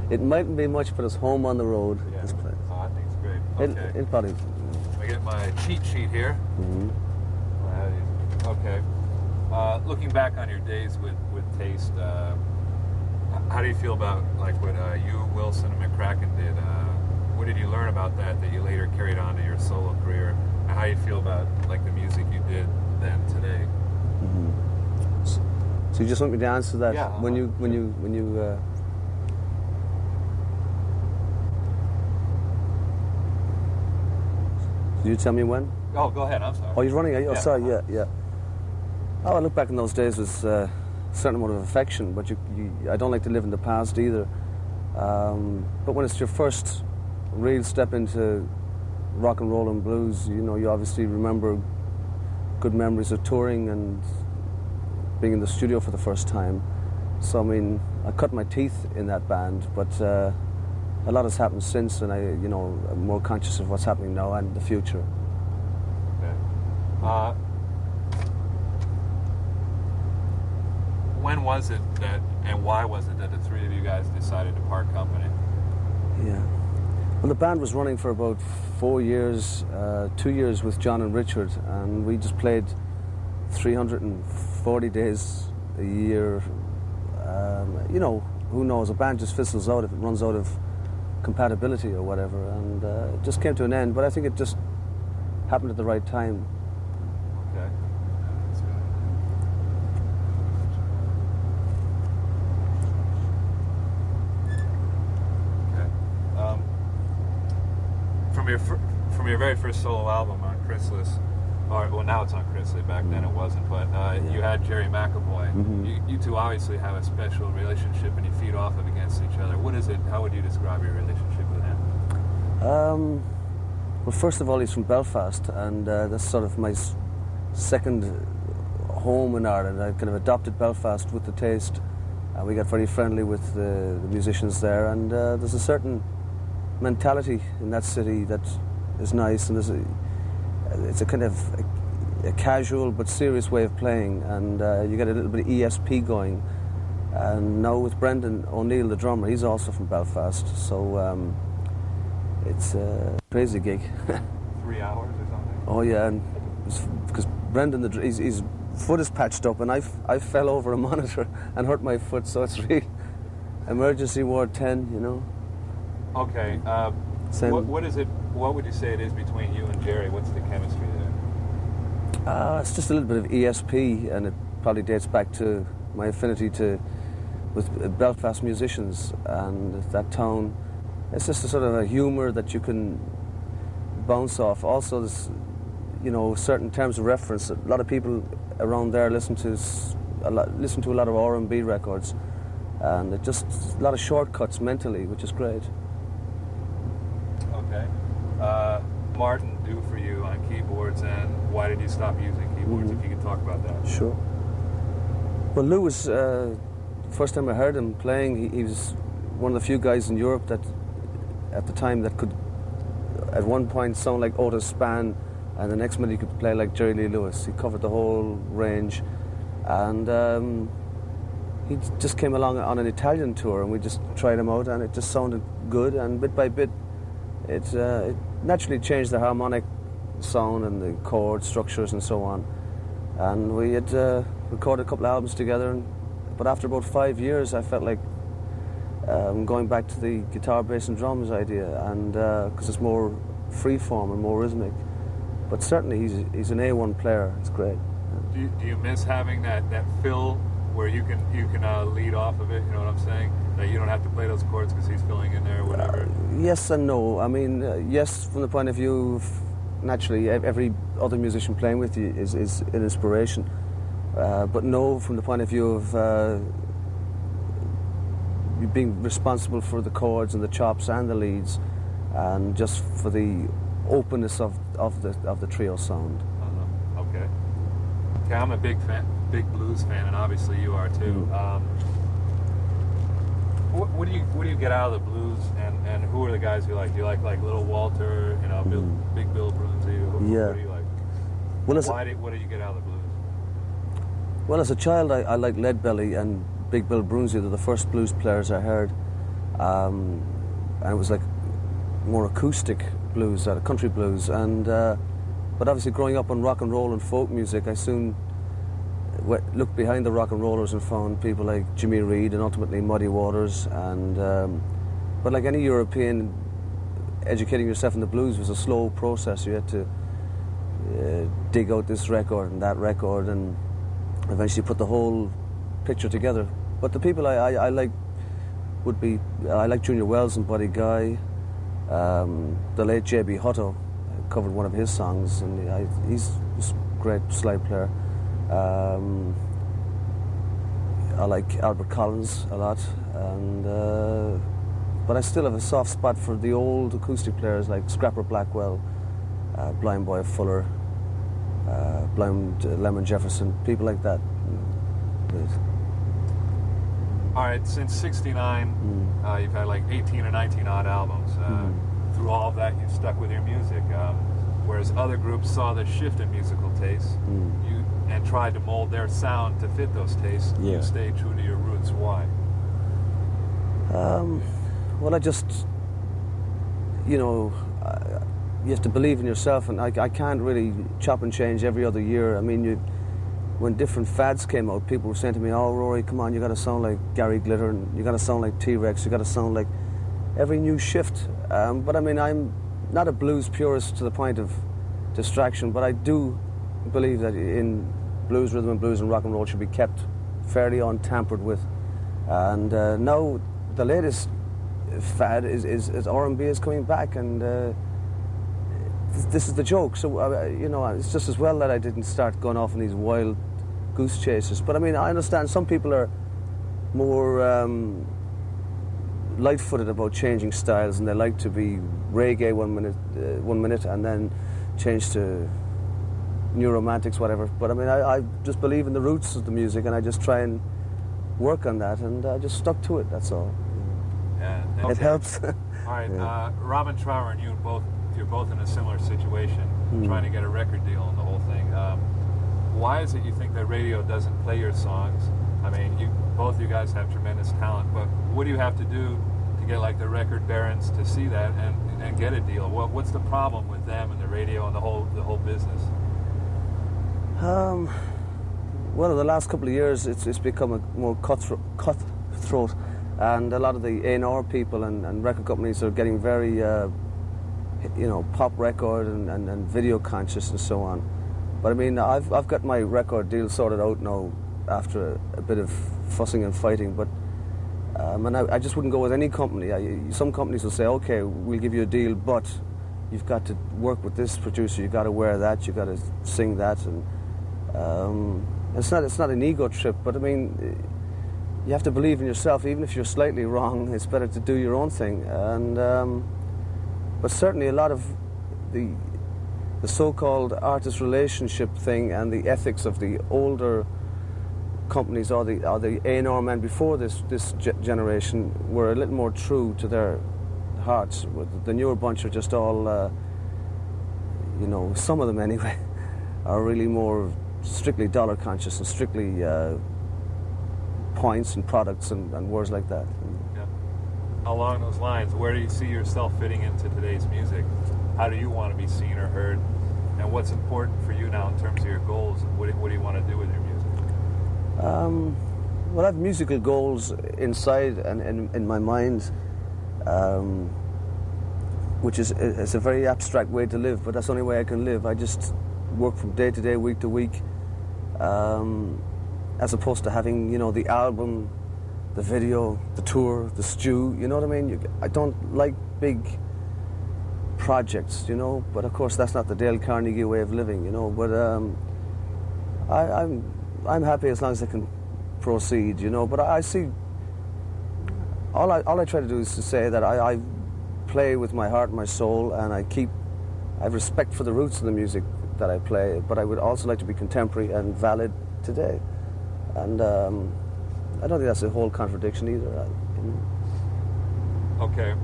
It mightn't be much, but it's home on the road. Yeah. This place. Oh, I think it's great. Okay. It'll probably. I get my cheat sheet here. Mm-hmm. Okay. Looking back on your days with Taste, how do you feel about like what you, Wilson, and McCracken did? What did you learn about that you later carried on to your solo career? And how do you feel about like the music you did then today? Mm-hmm. So you just want me to answer that? Yeah. When you. Did you tell me when? Oh, go ahead. I'm sorry. Oh, you're running? Oh, Yeah. sorry. Yeah. Oh, I look back in those days with a certain amount of affection, but I don't like to live in the past either. But when it's your first real step into rock and roll and blues, you obviously remember good memories of touring and being in the studio for the first time. So, I mean, I cut my teeth in that band, but a lot has happened since, and I'm more conscious of what's happening now and the future. Okay. When was it that, and why was it that the three of you guys decided to part company? Yeah. Well, the band was running for about 4 years, 2 years with John and Richard, and we just played 340 days a year. Who knows? A band just fizzles out if it runs out of compatibility or whatever, and it just came to an end. But I think it just happened at the right time. Okay. From your very first solo album on Chrysalis, now it's on Chrysalis, back then it wasn't, but you had Jerry McAvoy. Mm-hmm. You two obviously have a special relationship and you feed off of against each other. What is it? How would you describe your relationship with him? Well, first of all, he's from Belfast, and that's sort of my second home in Ireland. I kind of adopted Belfast with the Taste. We got very friendly with the musicians there, and there's a certain mentality in that city that is nice, and it's a kind of a casual but serious way of playing, and you get a little bit of ESP going. And now with Brendan O'Neill, the drummer, he's also from Belfast, so it's a crazy gig. 3 hours or something? Oh yeah, and because Brendan, his foot is patched up, and I fell over a monitor and hurt my foot, so it's real emergency ward 10, Okay. What is it? What would you say it is between you and Jerry? What's the chemistry there? It's just a little bit of ESP, and it probably dates back to my affinity with Belfast musicians and that town. It's just a sort of a humour that you can bounce off. Also, there's, certain terms of reference. A lot of people around there listen to a lot of R&B records, and it just a lot of shortcuts mentally, which is great. Okay. Martin do for you on keyboards, and why did you stop using keyboards? If you could talk about that. Sure. Well, Lou was the first time I heard him playing. He was one of the few guys in Europe that, at the time, that could, at one point, sound like Otis Spann, and the next minute he could play like Jerry Lee Lewis. He covered the whole range, and he just came along on an Italian tour, and we just tried him out, and it just sounded good. And bit by bit, it naturally changed the harmonic sound and the chord structures and so on. And we had recorded a couple of albums together, but after about 5 years I felt like going back to the guitar, bass and drums idea, and because it's more freeform and more rhythmic. But certainly he's an A1 player. It's great. Do you miss having that fill where you can lead off of it? You know what I'm saying? That you don't have to play those chords because he's filling in there or whatever. Yes and no. I mean, yes, from the point of view of naturally every other musician playing with you is an inspiration. But no, from the point of view of you being responsible for the chords and the chops and the leads, and just for the openness of the trio sound. Okay. Okay, I'm a big blues fan, and obviously you are too. What do you get out of the blues, and who are the guys you like? Do you like Little Walter, Big Bill Broonzy? What do you like? Well, what do you get out of the blues? Well, as a child, I liked Leadbelly and Big Bill Broonzy. They're the first blues players I heard. and it was like more acoustic blues, country blues, and but obviously growing up on rock and roll and folk music, I soon looked behind the rock and rollers and found people like Jimmy Reed and ultimately Muddy Waters, and but like any European, educating yourself in the blues was a slow process. You had to dig out this record and that record and eventually put the whole picture together. But the people I like would be, I like Junior Wells and Buddy Guy. The late J.B. Hutto covered one of his songs, and he's a great slide player. I like Albert Collins a lot, and but I still have a soft spot for the old acoustic players like Scrapper Blackwell, Blind Boy Fuller, Blind Lemon Jefferson, people like that. All right, since '69, you've had like 18 or 19 odd albums. Through all of that, you've stuck with your music. Whereas other groups saw the shift in musical tastes, and tried to mold their sound to fit those tastes. You stayed true to your roots. Why? Well, I just, you have to believe in yourself, and I can't really chop and change every other year. I mean, when different fads came out, people were saying to me, "Oh, Rory, come on, you got to sound like Gary Glitter, and you got to sound like T-Rex, you got to sound like every new shift." But I mean, I'm not a blues purist to the point of distraction, but I do believe that in blues, rhythm and blues and rock and roll should be kept fairly untampered with. And now the latest fad is R&B is coming back, and this is the joke. So it's just as well that I didn't start going off on these wild goose chases. But I mean, I understand some people are more light-footed about changing styles, and they like to be reggae one minute and then change to new romantics, whatever. But I mean, I just believe in the roots of the music, and I just try and work on that, and I just stuck to it. That's all. Yeah, it helps. All right, Robin Trower and you're both in a similar situation, trying to get a record deal and the whole thing. Why is it you think that radio doesn't play your songs? I mean, both you guys have tremendous talent, but what do you have to do to get like the record barons to see that and get a deal? What's the problem with them and the radio and the whole business? Well, in the last couple of years, it's become a more cutthroat, and a lot of the A&R people and record companies are getting very, pop record and video conscious and so on. But I mean, I've got my record deal sorted out now after a bit of fussing and fighting. But and I just wouldn't go with any company. Some companies will say, okay, we'll give you a deal, but you've got to work with this producer. You've got to wear that. You've got to sing that, and it's not an ego trip. But I mean, you have to believe in yourself, even if you're slightly wrong. It's better to do your own thing. And but certainly a lot of the so-called artist relationship thing and the ethics of the older companies or the A&R men before this generation were a little more true to their hearts. The newer bunch are just all, some of them anyway, are really more strictly dollar conscious and strictly points and products and words like that. Yeah. Along those lines, where do you see yourself fitting into today's music? How do you want to be seen or heard? And what's important for you now in terms of your goals? What do you want to do with your music? Well, I have musical goals inside and in my mind, which is a very abstract way to live, but that's the only way I can live. I just work from day to day, week to week, as opposed to having, the album, the video, the tour, the stew, you know what I mean? I don't like big projects, but of course that's not the Dale Carnegie way of living, but I'm happy as long as I can proceed, but I see all I try to do is to say that I play with my heart and my soul, and I have respect for the roots of the music that I play, but I would also like to be contemporary and valid today, and I don't think that's a whole contradiction either. Okay.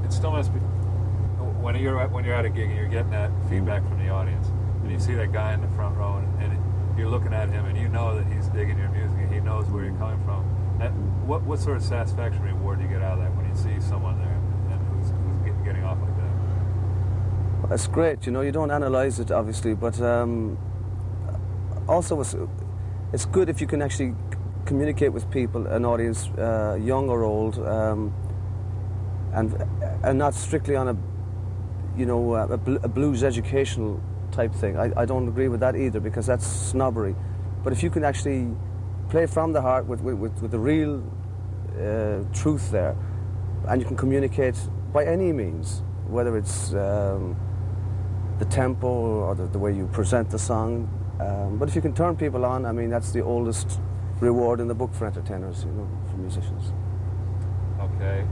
It still must be when you're at a gig and you're getting that feedback from the audience, and you see that guy in the front row, and you're looking at him, and you know that he's digging your music, and he knows where you're coming from. What sort of satisfaction reward do you get out of that when you see someone there and who's getting off like that? It's great, you don't analyse it obviously, but also it's good if you can actually communicate with people, an audience, young or old, and not strictly on a blues educational type thing. I don't agree with that either, because that's snobbery. But if you can actually play from the heart with the real truth there, and you can communicate by any means, whether it's the tempo or the way you present the song. But if you can turn people on, I mean, that's the oldest reward in the book for entertainers, for musicians. Okay.